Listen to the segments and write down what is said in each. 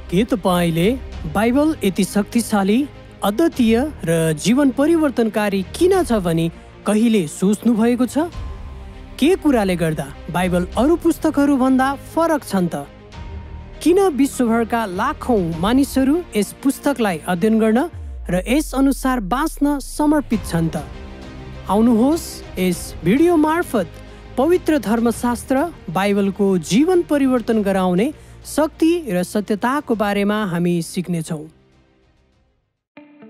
के तपाईँले बाइबल यति शक्तिशाली, अद्वितीय र जीवन परिवर्तनकारी किन छ भनी कहिले सोच्नु भएको छ? के कुराले गर्दा बाइबल अरू पुस्तकहरू भन्दा फरक छन् त? किन विश्वभरका लाखौं मानिसहरू यस पुस्तकलाई अध्ययन गर्न र यस अनुसार बाँच्न समर्पित छन् त? आउनुहोस्, यस भिडियो मार्फत पवित्र धर्मशास्त्र बाइबलको जीवन परिवर्तन गराउने शक्ति र सत्यताको बारेमा हामी सिक्नेछौँ।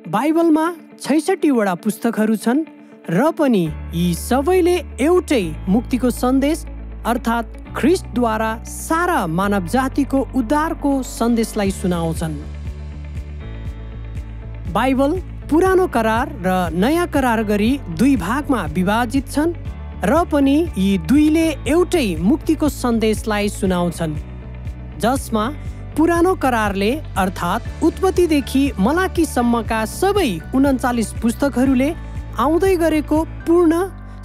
बाइबलमा 66 वटा पुस्तकहरू छन् र पनि यी सबैले एउटै मुक्तिको सन्देश अर्थात् ख्रिस्टद्वारा सारा मानव जातिको उद्धारको सन्देशलाई सुनाउँछन्। बाइबल पुरानो करार र नयाँ करार गरी दुई भागमा विभाजित छन् र पनि यी दुईले एउटै मुक्तिको सन्देशलाई सुनाउँछन्, जसमा पुरानो करारले अर्थात् उत्पत्तिदेखि मलाकीसम्मका सबै 39 पुस्तकहरूले आउँदै गरेको पूर्ण,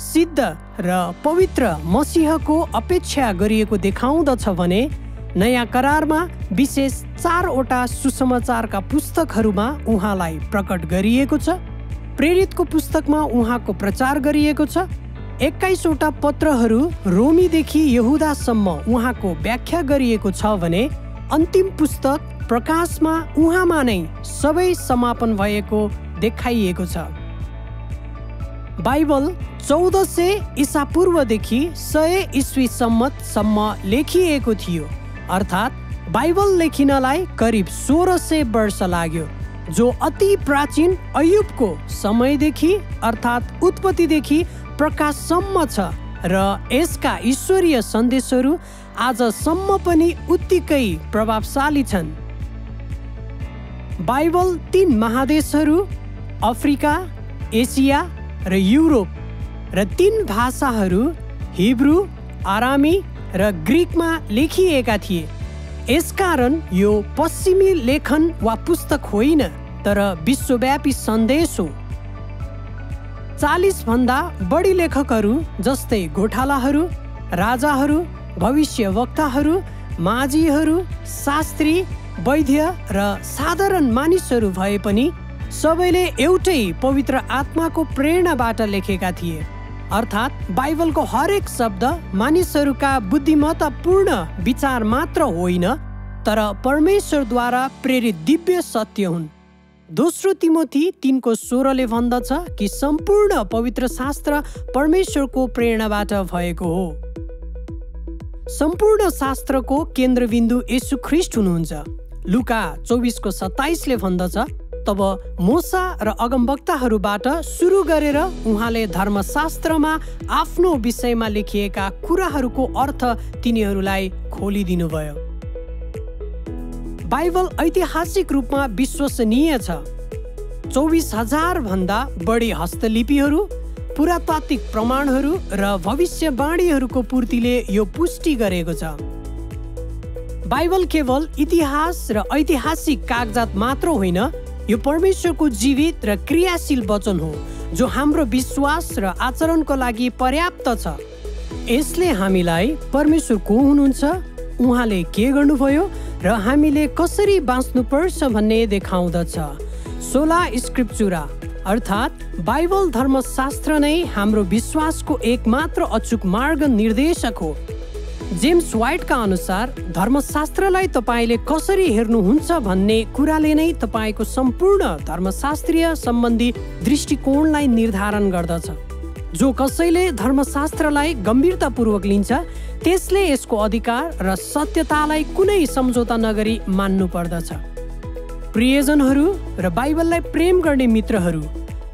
सिद्ध र पवित्र मसीहको अपेक्षा गरिएको देखाउँदछ भने नयाँ करारमा विशेष 4 वटा सुसमाचारका पुस्तकहरूमा उहाँलाई प्रकट गरिएको छ। प्रेरितको पुस्तकमा उहाँको प्रचार गरिएको छ। 21 वटा पत्रहरू रोमीदेखि यहुदासम्म उहाँको व्याख्या गरिएको छ भने अन्तिम पुस्तक प्रकाशमा उहाँमा नै सबै समापन भएको देखाइएको छ। बाइबल 1400 ईसा पूर्वदेखि 100 ईस्वी सम्मतसम्म लेखिएको थियो, अर्थात् बाइबल लेखिनलाई करिब 1600 वर्ष लाग्यो, जो अति प्राचीन अयुबको समयदेखि अर्थात् उत्पत्तिदेखि प्रकाशसम्म छ र यसका ईश्वरीय सन्देशहरू आजसम्म पनि उत्तिकै प्रभावशाली छन्। बाइबल 3 महादेशहरू अफ्रिका, एसिया र युरोप र 3 भाषाहरू हिब्रू, आरामी र ग्रीकमा लेखिएका थिए। यसकारण यो पश्चिमी लेखन वा पुस्तक होइन, तर विश्वव्यापी सन्देश हो। 40 भन्दा बढी लेखकहरू जस्तै गोठालाहरू, राजाहरू, भविष्यवक्ताहरू, माझीहरू, शास्त्री, वैद्य र साधारण मानिसहरू भए पनि सबैले एउटै पवित्र आत्माको प्रेरणाबाट लेखेका थिए, अर्थात् बाइबलको हरेक शब्द मानिसहरूका बुद्धिमत्तापूर्ण विचार मात्र होइन, तर परमेश्वरद्वारा प्रेरित दिव्य सत्य हुन्। दोस्रो तिमोथी 3:16 भन्दछ कि सम्पूर्ण पवित्र शास्त्र परमेश्वरको प्रेरणाबाट भएको हो। सम्पूर्ण शास्त्रको केन्द्रबिन्दु येशू ख्रिस्ट हुनुहुन्छ। लुका 24:27 भन्दछ, तब मोसा र अगमवक्ताहरूबाट सुरु गरेर उहाँले धर्मशास्त्रमा आफ्नो विषयमा लेखिएका कुराहरूको अर्थ तिनीहरूलाई खोलिदिनुभयो। बाइबल ऐतिहासिक रूपमा विश्वसनीय छ। 24,000 भन्दा बढी हस्तलिपिहरू, पुरातात्विक प्रमाणहरू र भविष्यवाणीहरूको पूर्तिले यो पुष्टि गरेको छ। बाइबल केवल इतिहास र ऐतिहासिक कागजात मात्र होइन, यो परमेश्वरको जीवित र क्रियाशील वचन हो, जो हाम्रो विश्वास र आचरणको लागि पर्याप्त छ। यसले हामीलाई परमेश्वर को हुनुहुन्छ, उहाँले के गर्नुभयो र हामीले कसरी बाँच्नुपर्छ भन्ने देखाउँदछ। सोला स्क्रिप्चुरा अर्थात् बाइबल धर्मशास्त्र नै हाम्रो विश्वासको एकमात्र अचूक मार्ग निर्देशक हो। जेम्स व्हाइटका अनुसार धर्मशास्त्रलाई तपाईँले कसरी हेर्नुहुन्छ भन्ने कुराले नै तपाईँको सम्पूर्ण धर्मशास्त्रीय सम्बन्धी दृष्टिकोणलाई निर्धारण गर्दछ। जो कसैले धर्मशास्त्रलाई गम्भीरतापूर्वक लिन्छ, त्यसले यसको अधिकार र सत्यतालाई कुनै सम्झौता नगरी मान्नु पर्दछ। प्रियजनहरू र बाइबललाई प्रेम गर्ने मित्रहरू,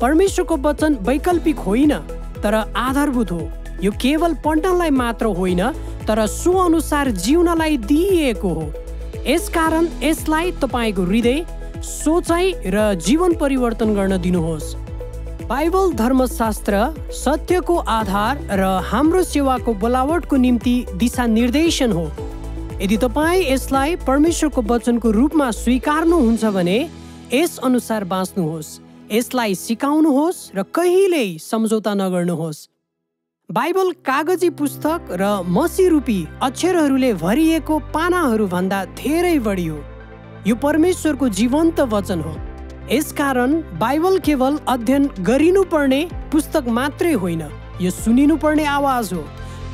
परमेश्वरको वचन वैकल्पिक होइन, तर आधारभूत हो। यो केवल पढ्नलाई मात्र होइन, तर सो अनुसार जिउनलाई दिइएको हो। यसकारण यसलाई तपाईँको हृदय, सोचाइ र जीवन परिवर्तन गर्न दिनुहोस्। बाइबल धर्मशास्त्र सत्यको आधार र हाम्रो सेवाको बोलावटको निम्ति दिशानिर्देशन हो। यदि तपाईँ यसलाई परमेश्वरको वचनको रूपमा स्वीकार्नुहुन्छ भने यस अनुसार बाँच्नुहोस्, यसलाई सिकाउनुहोस् र कहिल्यै सम्झौता नगर्नुहोस्। बाइबल कागजी पुस्तक र मसीरूपी अक्षरहरूले भरिएको पानाहरू भन्दा धेरै बढी हो। यो परमेश्वरको जीवन्त वचन हो। यसकारण बाइबल केवल अध्ययन गरिनुपर्ने पुस्तक मात्रै होइन, यो सुनिनुपर्ने आवाज हो,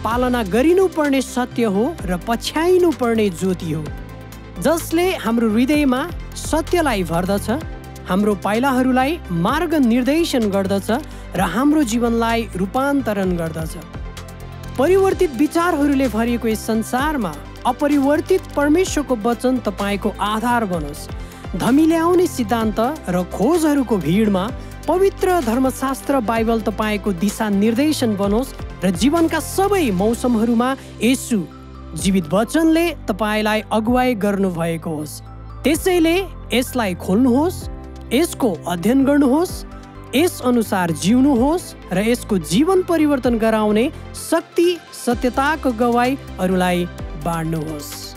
पालना गरिनुपर्ने सत्य हो र पछ्याइनुपर्ने ज्योति हो, जसले हाम्रो हृदयमा सत्यलाई भर्दछ, हाम्रो पाइलाहरूलाई मार्ग निर्देशन गर्दछ र हाम्रो जीवनलाई रूपान्तरण गर्दछ। परिवर्तित विचारहरूले भरिएको यस संसारमा अपरिवर्तित परमेश्वरको वचन तपाईँको आधार बनोस्। धमिल्याउने सिद्धान्त र खोजहरूको भिडमा पवित्र धर्मशास्त्र बाइबल तपाईँको दिशा निर्देशन बनोस् र जीवनका सबै मौसमहरूमा येशू जीवित वचनले तपाईँलाई अगुवाई गर्नुभएको होस्। त्यसैले यसलाई खोल्नुहोस्, यसको अध्ययन गर्नुहोस्, यस अनुसार जिउनुहोस् र यसको जीवन परिवर्तन गराउने शक्ति सत्यताको गवाई अरूलाई बाँड्नुहोस्।